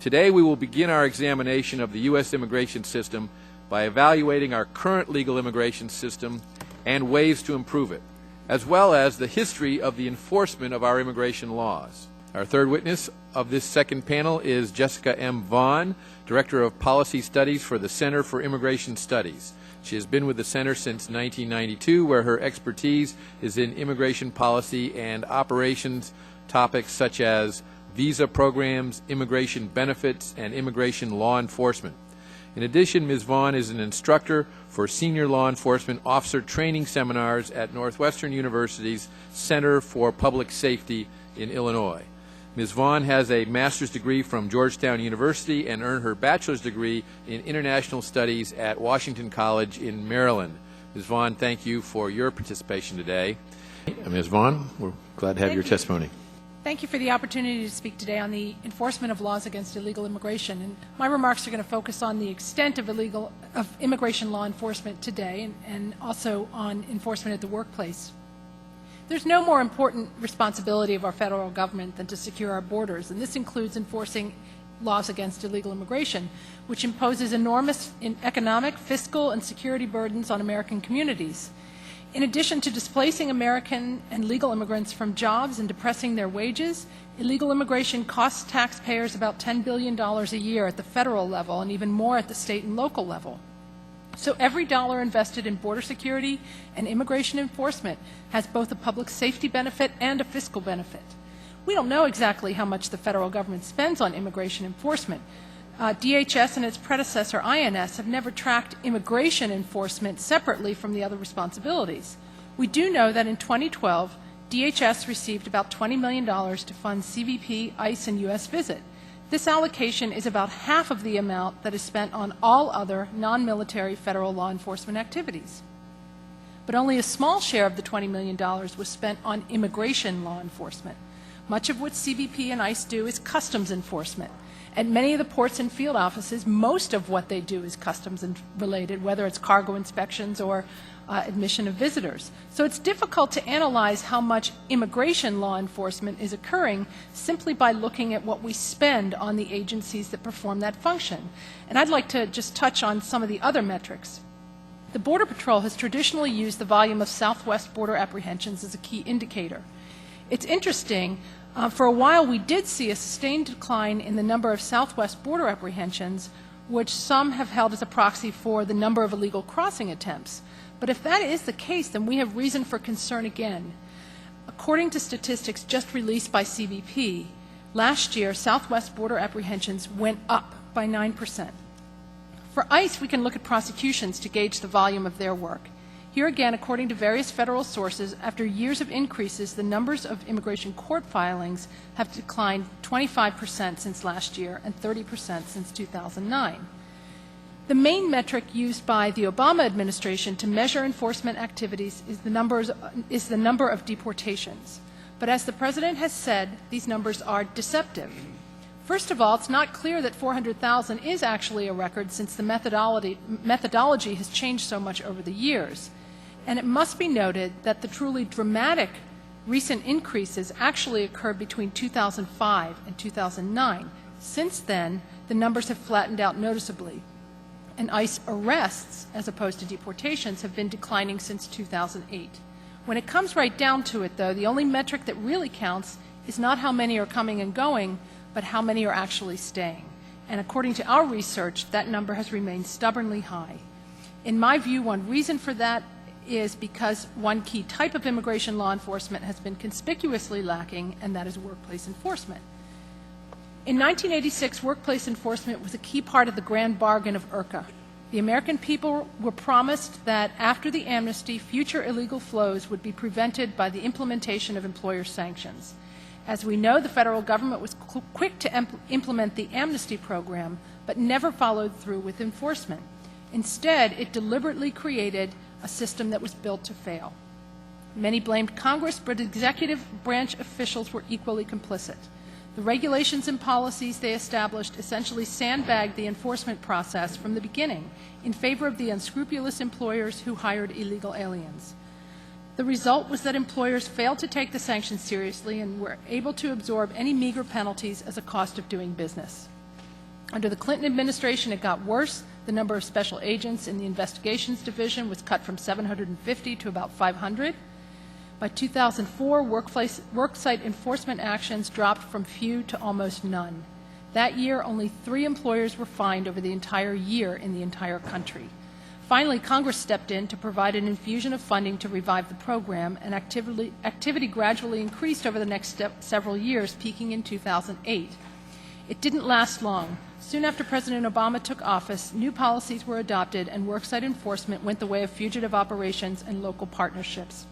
Today we will begin our examination of the U.S. immigration system by evaluating our current legal immigration system and ways to improve it, as well as the history of the enforcement of our immigration laws. Our third witness of this second panel is Jessica M. Vaughn, Director of Policy Studies for the Center for Immigration Studies. She has been with the Center since 1992, where her expertise is in immigration policy and operations topics such as visa programs, immigration benefits, and immigration law enforcement. In addition, Ms. Vaughn is an instructor for senior law enforcement officer training seminars at Northwestern University's Center for Public Safety in Illinois. Ms. Vaughn has a master's degree from Georgetown University and earned her bachelor's degree in international studies at Washington College in Maryland. Ms. Vaughn, thank you for your participation today. Ms. Vaughn, we're glad to have your testimony. Thank you for the opportunity to speak today on the enforcement of laws against illegal immigration. And my remarks are going to focus on the extent of immigration law enforcement today and also on enforcement at the workplace. There's no more important responsibility of our federal government than to secure our borders, and this includes enforcing laws against illegal immigration, which imposes enormous economic, fiscal, and security burdens on American communities. In addition to displacing American and legal immigrants from jobs and depressing their wages, illegal immigration costs taxpayers about $10 billion a year at the federal level and even more at the state and local level. So every dollar invested in border security and immigration enforcement has both a public safety benefit and a fiscal benefit. We don't know exactly how much the federal government spends on immigration enforcement. DHS and its predecessor, INS, have never tracked immigration enforcement separately from the other responsibilities. We do know that in 2012, DHS received about $20 million to fund CBP, ICE, and U.S. Visit. This allocation is about half of the amount that is spent on all other non-military federal law enforcement activities. But only a small share of the $20 million was spent on immigration law enforcement. Much of what CBP and ICE do is customs enforcement. At many of the ports and field offices, most of what they do is customs related, whether it's cargo inspections or admission of visitors. So it's difficult to analyze how much immigration law enforcement is occurring simply by looking at what we spend on the agencies that perform that function. And I'd like to just touch on some of the other metrics. The Border Patrol has traditionally used the volume of southwest border apprehensions as a key indicator. It's interesting. For a while, we did see a sustained decline in the number of southwest border apprehensions, which some have held as a proxy for the number of illegal crossing attempts. But if that is the case, then we have reason for concern again. According to statistics just released by CBP, last year, southwest border apprehensions went up by 9%. For ICE, we can look at prosecutions to gauge the volume of their work. Here again, according to various federal sources, after years of increases, the numbers of immigration court filings have declined 25% since last year and 30% since 2009. The main metric used by the Obama administration to measure enforcement activities is the number of deportations. But as the President has said, these numbers are deceptive. First of all, it's not clear that 400,000 is actually a record since the methodology has changed so much over the years. And it must be noted that the truly dramatic recent increases actually occurred between 2005 and 2009. Since then, the numbers have flattened out noticeably. And ICE arrests, as opposed to deportations, have been declining since 2008. When it comes right down to it, though, the only metric that really counts is not how many are coming and going, but how many are actually staying. And according to our research, that number has remained stubbornly high. In my view, one reason for that is because one key type of immigration law enforcement has been conspicuously lacking, and that is workplace enforcement. In 1986, workplace enforcement was a key part of the grand bargain of IRCA. The American people were promised that after the amnesty, future illegal flows would be prevented by the implementation of employer sanctions. As we know, the federal government was quick to implement the amnesty program, but never followed through with enforcement. Instead, it deliberately created a system that was built to fail. Many blamed Congress, but executive branch officials were equally complicit. The regulations and policies they established essentially sandbagged the enforcement process from the beginning in favor of the unscrupulous employers who hired illegal aliens. The result was that employers failed to take the sanctions seriously and were able to absorb any meager penalties as a cost of doing business. Under the Clinton administration, it got worse. The number of special agents in the investigations division was cut from 750 to about 500. By 2004, worksite enforcement actions dropped from few to almost none. That year, only 3 employers were fined over the entire year in the entire country. Finally, Congress stepped in to provide an infusion of funding to revive the program, and activity gradually increased over the next several years, peaking in 2008. It didn't last long. Soon after President Obama took office, new policies were adopted, and worksite enforcement went the way of fugitive operations and local partnerships.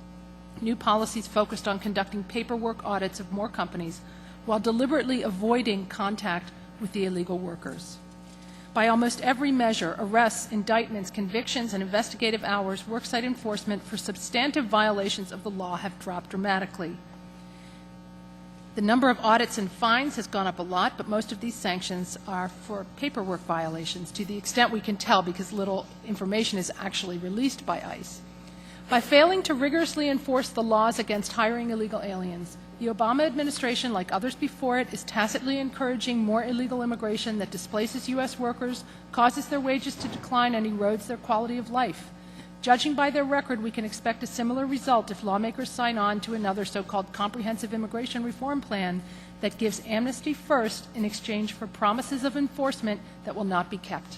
New policies focused on conducting paperwork audits of more companies while deliberately avoiding contact with the illegal workers. By almost every measure, arrests, indictments, convictions, and investigative hours, worksite enforcement for substantive violations of the law have dropped dramatically. The number of audits and fines has gone up a lot, but most of these sanctions are for paperwork violations, to the extent we can tell, because little information is actually released by ICE. By failing to rigorously enforce the laws against hiring illegal aliens, the Obama administration, like others before it, is tacitly encouraging more illegal immigration that displaces U.S. workers, causes their wages to decline, and erodes their quality of life. Judging by their record, we can expect a similar result if lawmakers sign on to another so-called comprehensive immigration reform plan that gives amnesty first in exchange for promises of enforcement that will not be kept.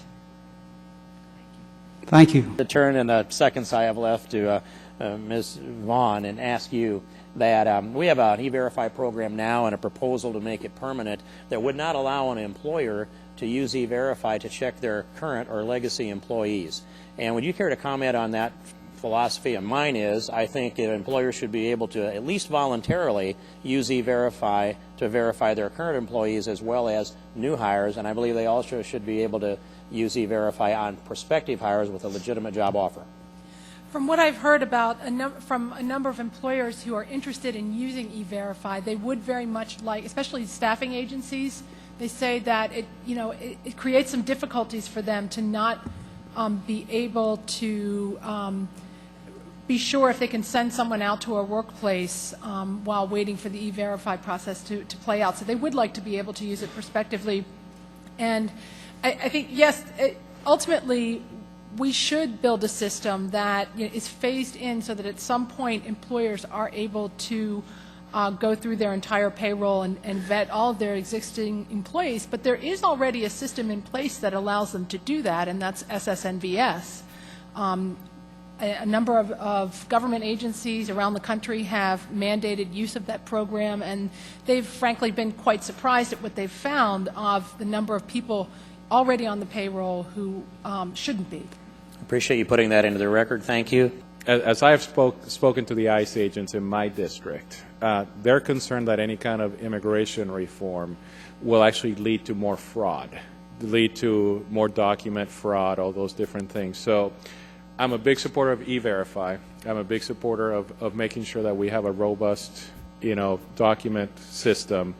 Thank you. To turn in the seconds I have left to Ms. Vaughn and ask you that we have an E-Verify program now and a proposal to make it permanent that would not allow an employer to use E-Verify to check their current or legacy employees. And would you care to comment on that philosophy? And mine is, I think an employer should be able to at least voluntarily use E-Verify to verify their current employees as well as new hires, and I believe they also should be able to use E-Verify on prospective hires with a legitimate job offer. From what I've heard about from a number of employers who are interested in using E-Verify, they would very much like, especially staffing agencies, they say that it creates some difficulties for them to not be able to be sure if they can send someone out to a workplace while waiting for the E-Verify process to play out. So they would like to be able to use it prospectively. And I think, yes, ultimately, we should build a system that is phased in so that at some point employers are able to go through their entire payroll and vet all of their existing employees. But there is already a system in place that allows them to do that, and that's SSNVS. A number of government agencies around the country have mandated use of that program, and they've frankly been quite surprised at what they've found of the number of people already on the payroll who shouldn't be. Appreciate you putting that into the record. Thank you. As I have spoken to the ICE agents in my district, they're concerned that any kind of immigration reform will actually lead to more fraud, lead to more document fraud, all those different things. So I'm a big supporter of E-Verify. I'm a big supporter of making sure that we have a robust, document system.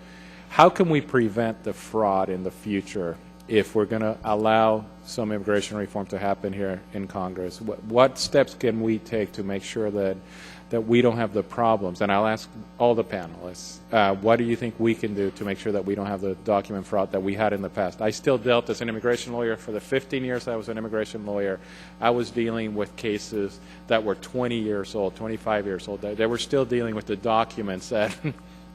How can we prevent the fraud in the future if we're going to allow some immigration reform to happen here in Congress? What steps can we take to make sure that we don't have the problems? And I'll ask all the panelists, what do you think we can do to make sure that we don't have the document fraud that we had in the past? I still dealt as an immigration lawyer for the 15 years I was an immigration lawyer. I was dealing with cases that were 20 years old, 25 years old. They were still dealing with the documents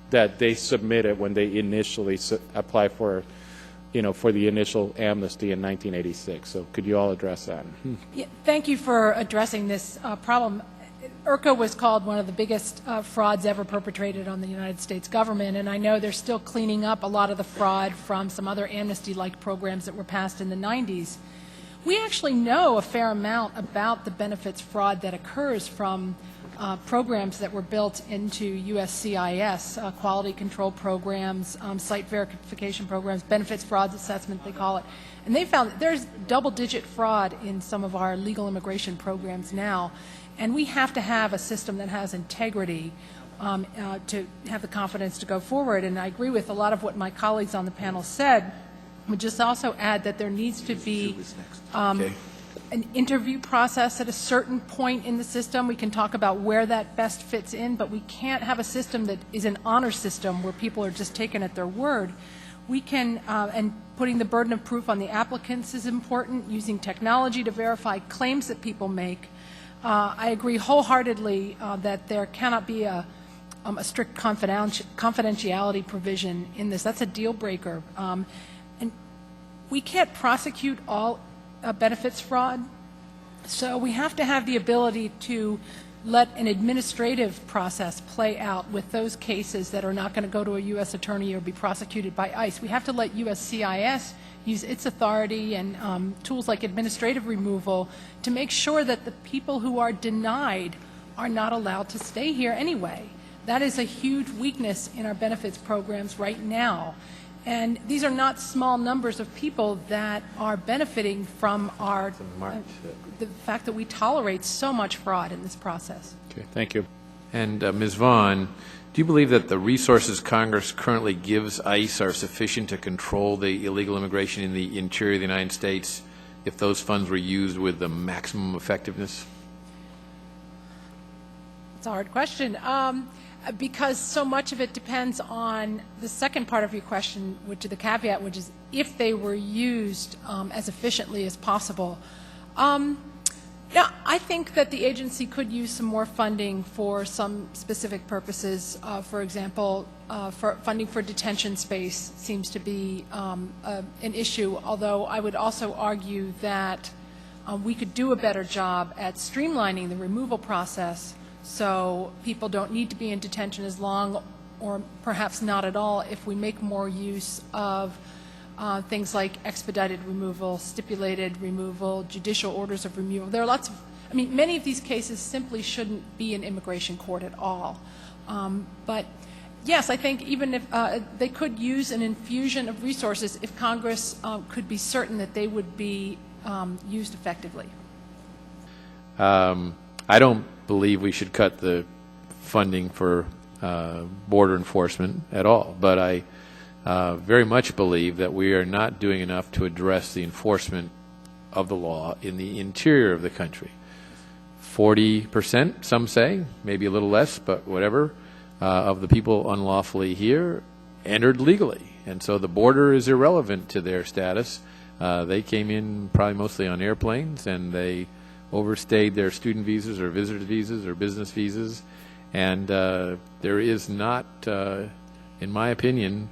that they submitted when they initially applied for the initial amnesty in 1986. So could you all address that? Yeah, thank you for addressing this problem. IRCA was called one of the biggest frauds ever perpetrated on the United States government, and I know they're still cleaning up a lot of the fraud from some other amnesty-like programs that were passed in the 90s. We actually know a fair amount about the benefits fraud that occurs from programs that were built into USCIS, quality control programs, site verification programs, benefits frauds assessment, they call it. And they found that there's double-digit fraud in some of our legal immigration programs now. And we have to have a system that has integrity to have the confidence to go forward. And I agree with a lot of what my colleagues on the panel said. I would just also add that there needs to be an interview process at a certain point in the system. We can talk about where that best fits in, but we can't have a system that is an honor system where people are just taken at their word. we can, and putting the burden of proof on the applicants is important, using technology to verify claims that people make. I agree wholeheartedly that there cannot be a strict confidentiality provision in this. That's a deal breaker. And we can't prosecute all benefits fraud, so we have to have the ability to let an administrative process play out with those cases that are not going to go to a U.S. attorney or be prosecuted by ICE. We have to let USCIS use its authority and tools like administrative removal to make sure that the people who are denied are not allowed to stay here anyway. That is a huge weakness in our benefits programs right now. And these are not small numbers of people that are benefiting from our the fact that we tolerate so much fraud in this process. Okay, thank you. And Ms. Vaughn, do you believe that the resources Congress currently gives ICE are sufficient to control the illegal immigration in the interior of the United States if those funds were used with the maximum effectiveness? It's a hard question. Because so much of it depends on the second part of your question, which is the caveat, which is if they were used as efficiently as possible. Yeah, I think that the agency could use some more funding for some specific purposes. For example, for funding for detention space seems to be an issue, although I would also argue that we could do a better job at streamlining the removal process so people don't need to be in detention as long or perhaps not at all if we make more use of things like expedited removal, stipulated removal, judicial orders of removal. There are lots of, I mean, many of these cases simply shouldn't be in immigration court at all. But yes, I think even if they could use an infusion of resources if Congress could be certain that they would be used effectively. I don't believe we should cut the funding for border enforcement at all, but I very much believe that we are not doing enough to address the enforcement of the law in the interior of the country. 40%, some say, maybe a little less, but whatever, of the people unlawfully here entered legally, and so the border is irrelevant to their status. They came in probably mostly on airplanes, and they overstayed their student visas or visitor visas or business visas, and there is not, in my opinion,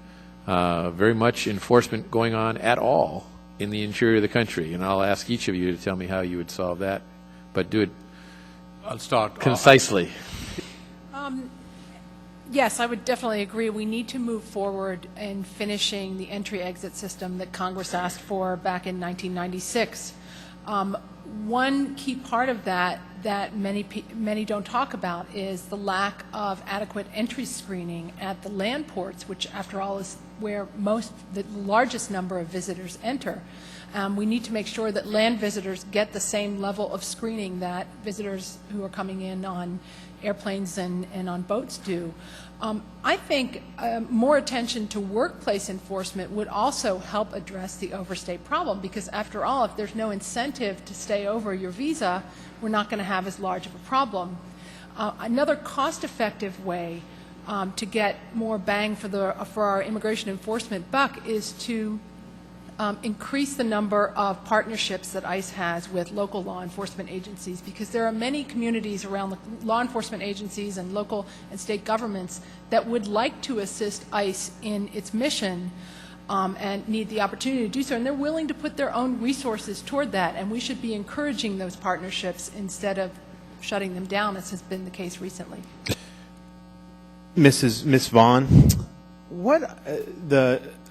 very much enforcement going on at all in the interior of the country. And I'll ask each of you to tell me how you would solve that, but do it I'll start concisely. Yes, I would definitely agree. We need to move forward in finishing the entry-exit system that Congress asked for back in 1996. One key part of that many don't talk about is the lack of adequate entry screening at the land ports, which after all is where the largest number of visitors enter. We need to make sure that land visitors get the same level of screening that visitors who are coming in on airplanes and on boats do. I think more attention to workplace enforcement would also help address the overstay problem, because after all, if there's no incentive to stay over your visa, we're not going to have as large of a problem. Another cost-effective way to get more bang for our immigration enforcement buck is to increase the number of partnerships that ICE has with local law enforcement agencies, because there are many communities around the law enforcement agencies and local and state governments that would like to assist ICE in its mission and need the opportunity to do so, and they're willing to put their own resources toward that, and we should be encouraging those partnerships instead of shutting them down, as has been the case recently. Miss Vaughn,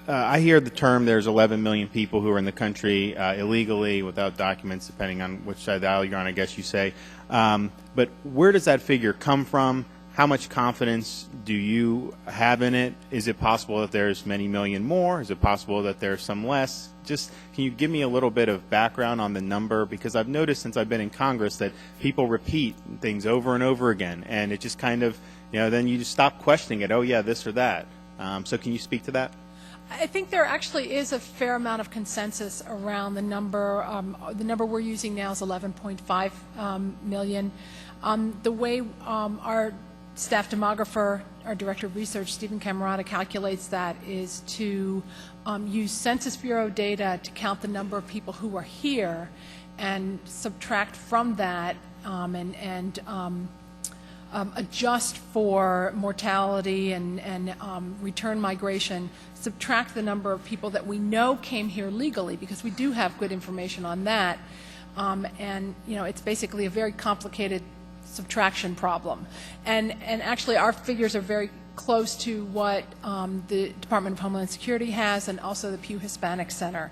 I hear the term there's 11 million people who are in the country illegally without documents, depending on which side of the aisle you're on, I guess you say. But where does that figure come from? How much confidence do you have in it? Is it possible that there's many million more? Is it possible that there's some less? Just can you give me a little bit of background on the number? Because I've noticed since I've been in Congress that people repeat things over and over again, and it just kind of, then you just stop questioning it. Oh, yeah, this or that. So can you speak to that? I think there actually is a fair amount of consensus around the number. The number we're using now is 11.5 million. The way our staff demographer our Director of Research, Stephen Camerata, calculates that is to use Census Bureau data to count the number of people who are here and subtract from that and adjust for mortality and return migration, subtract the number of people that we know came here legally, because we do have good information on that. And, you know, it's basically a very complicated subtraction problem. And actually our figures are very close to what the Department of Homeland Security has, and also the Pew Hispanic Center.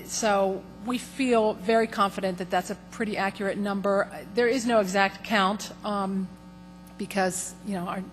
So we feel very confident that that's a pretty accurate number. There is no exact count because, you know,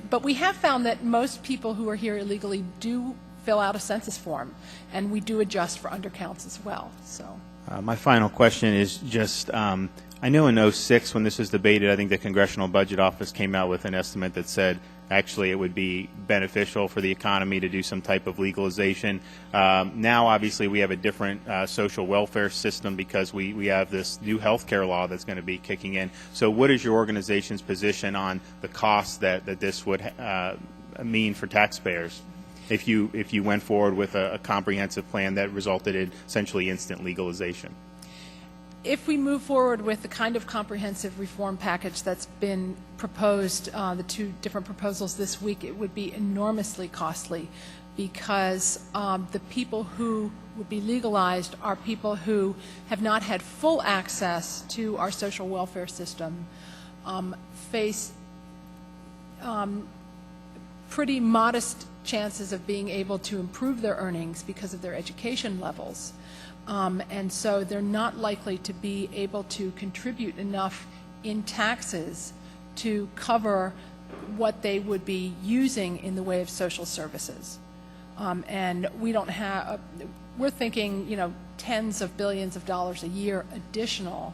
but we have found that most people who are here illegally do fill out a census form, and we do adjust for undercounts as well. So. My final question is just, I know in '06 when this was debated, I think the Congressional Budget Office came out with an estimate that said actually it would be beneficial for the economy to do some type of legalization. Now, obviously, we have a different social welfare system because we have this new health care law that's going to be kicking in. So what is your organization's position on the cost that this would mean for taxpayers if you went forward with a comprehensive plan that resulted in essentially instant legalization? If we move forward with the kind of comprehensive reform package that's been proposed, the two different proposals this week, it would be enormously costly, because the people who would be legalized are people who have not had full access to our social welfare system, face pretty modest chances of being able to improve their earnings because of their education levels. And so they're not likely to be able to contribute enough in taxes to cover what they would be using in the way of social services. And we don't have, we're thinking, you know, tens of billions of dollars a year additional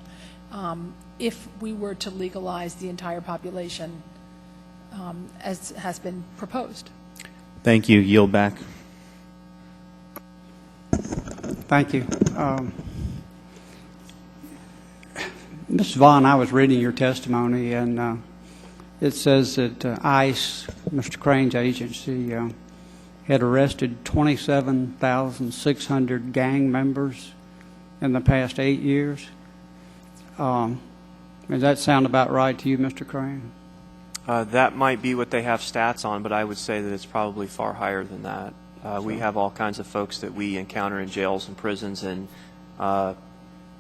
if we were to legalize the entire population as has been proposed. Thank you. Yield back. Thank you. Ms. Vaughn, I was reading your testimony, and it says that ICE, Mr. Crane's agency, had arrested 27,600 gang members in the past 8 years. Does that sound about right to you, Mr. Crane? That might be what they have stats on, but I would say that it's probably far higher than that. We have all kinds of folks that we encounter in jails and prisons, and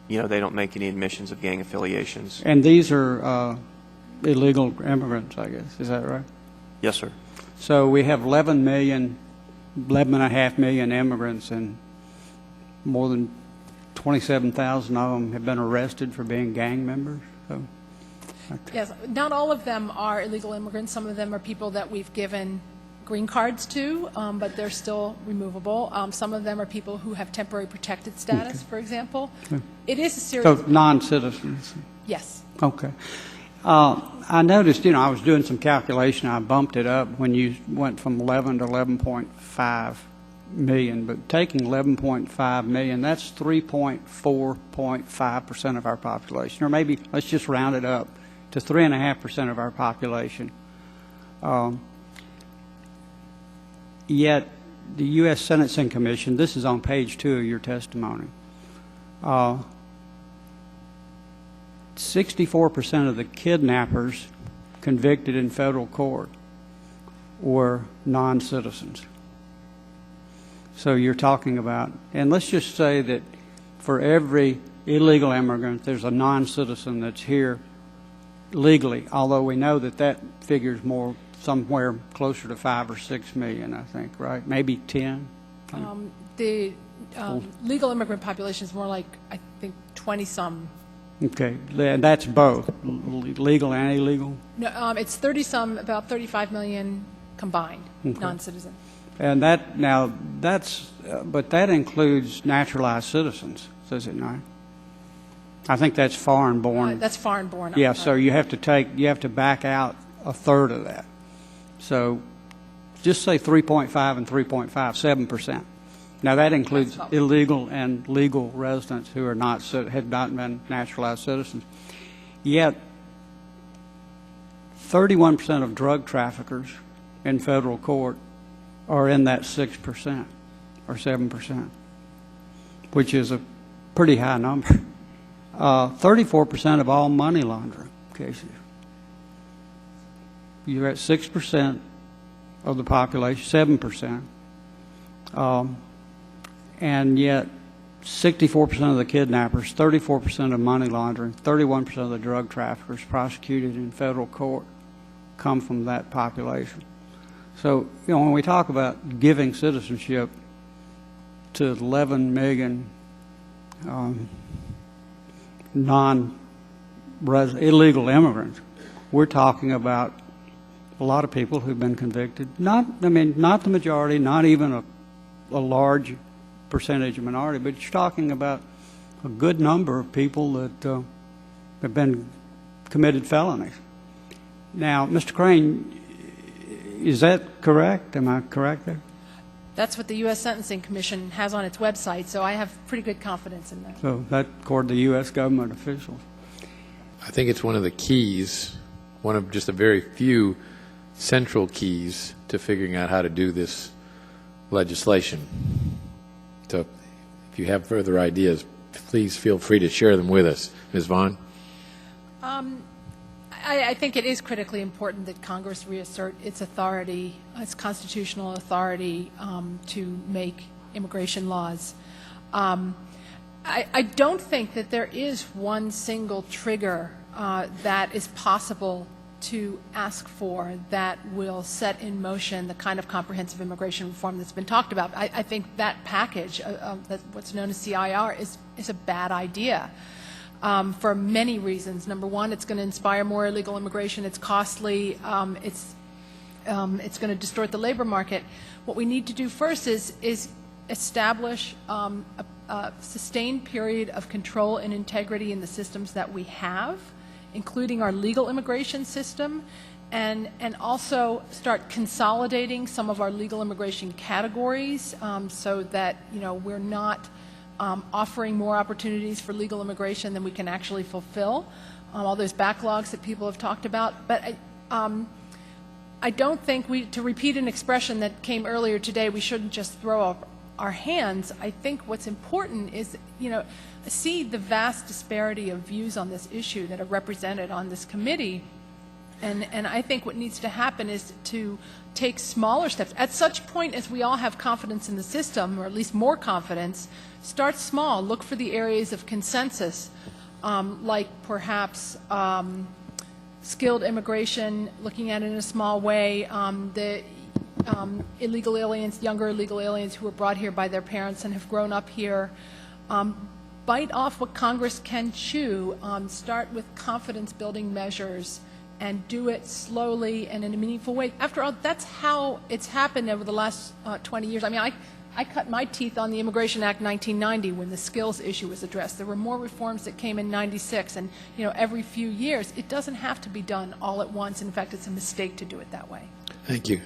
you know, they don't make any admissions of gang affiliations. And these are illegal immigrants, I guess. Is that right? Yes, sir. So we have 11.5 million immigrants, and more than 27,000 of them have been arrested for being gang members. So, okay. Yes, not all of them are illegal immigrants. Some of them are people that we've given green cards to, but they're still removable. Some of them are people who have temporary protected status, for example. Okay. It is a serious... So non-citizens? Yes. Okay. I noticed, you know, I was doing some calculation. I bumped it up when you went from 11 to 11.5 million, but taking 11.5 million, that's 3.4.5% of our population, or maybe let's just round it up to 3.5% of our population. Yet the U.S. Sentencing Commission, this is on page 2 of your testimony, 64% of the kidnappers convicted in federal court were non-citizens. So you're talking about, and let's just say that for every illegal immigrant, there's a non-citizen that's here legally, although we know that that figure's more somewhere closer to 5 or 6 million, I think, right? Maybe 10? The legal immigrant population is more like, I think, 20-some. Okay, that's both, legal and illegal? No, it's 30-some, about 35 million combined, okay. Non-citizen. And that, now, that's, but that includes naturalized citizens, does it not? I think that's foreign-born. That's foreign-born. Yeah, so you have to back out a third of that. So just say 3.5 and 3.5, 7%. Now that includes illegal and legal residents who are not, have not been naturalized citizens. Yet 31% of drug traffickers in federal court are in that 6% or 7%, which is a pretty high number. 34% of all money laundering cases. You're at 6% of the population, 7%, and yet 64% of the kidnappers, 34% of money laundering, 31% of the drug traffickers prosecuted in federal court come from that population. So, when we talk about giving citizenship to 11 million illegal immigrants, we're talking about a lot of people who've been convicted. Not the majority, not even a large percentage of minority, but you're talking about a good number of people that have been committed felonies. Now, Mr. Crane, is that correct? Am I correct there? That's what the U.S. Sentencing Commission has on its website, so I have pretty good confidence in that. So that according to U.S. government officials. I think it's one of the keys, one of just a very few central keys to figuring out how to do this legislation. So if you have further ideas, please feel free to share them with us. Ms. Vaughn? I think it is critically important that Congress reassert its authority, its constitutional authority to make immigration laws. I don't think that there is one single trigger that is possible to ask for that will set in motion the kind of comprehensive immigration reform that's been talked about. I think that package, what's known as CIR, is a bad idea. For many reasons. Number one, it's going to inspire more illegal immigration. It's costly. It's going to distort the labor market. What we need to do first is establish a sustained period of control and integrity in the systems that we have, including our legal immigration system, and also start consolidating some of our legal immigration categories so that we're not offering more opportunities for legal immigration than we can actually fulfill, all those backlogs that people have talked about. But I don't think to repeat an expression that came earlier today, we shouldn't just throw up our hands. I think what's important is, see the vast disparity of views on this issue that are represented on this committee. And I think what needs to happen is to take smaller steps. At such point as we all have confidence in the system, or at least more confidence, start small. Look for the areas of consensus, like perhaps skilled immigration, looking at it in a small way, the illegal aliens, younger illegal aliens who were brought here by their parents and have grown up here. Bite off what Congress can chew. Start with confidence-building measures and do it slowly and in a meaningful way. After all, that's how it's happened over the last 20 years. I mean, I cut my teeth on the Immigration Act 1990 when the skills issue was addressed. There were more reforms that came in 96, and every few years. It doesn't have to be done all at once. In fact, it's a mistake to do it that way. Thank you.